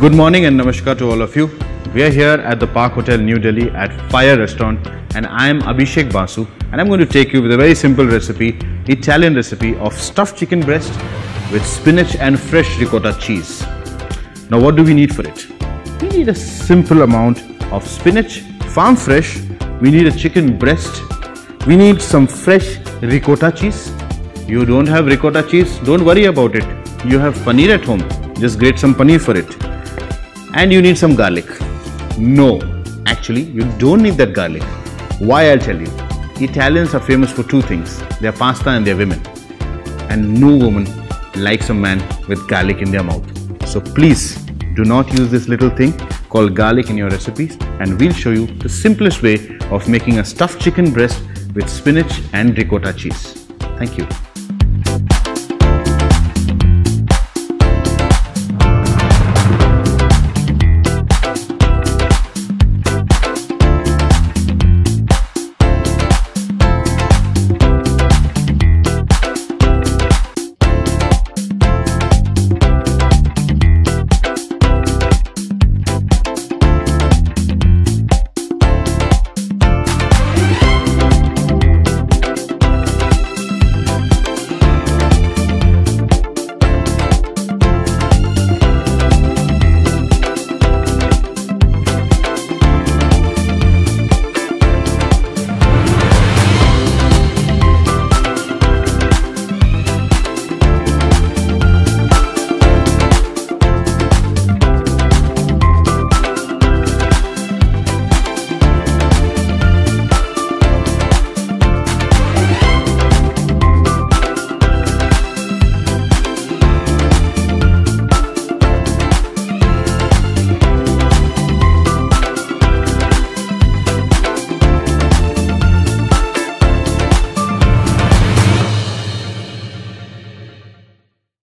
Good morning and namaskar to all of you. We are here at the Park Hotel, New Delhi at Fire Restaurant, and I am Abhishek Basu, and I'm going to take you with a very simple recipe, Italian recipe of stuffed chicken breast with spinach and fresh ricotta cheese. Now what do we need for it? We need a simple amount of spinach, farm fresh. We need a chicken breast. We need some fresh ricotta cheese. You don't have ricotta cheese? Don't worry about it. You have paneer at home. Just grate some paneer for it. And you need some garlic. No, actually you don't need that garlic. Why? I'll tell you. Italians are famous for two things. Their pasta and their women. And no woman likes a man with garlic in their mouth. So please do not use this little thing called garlic in your recipes, and we'll show you the simplest way of making a stuffed chicken breast with spinach and ricotta cheese. Thank you.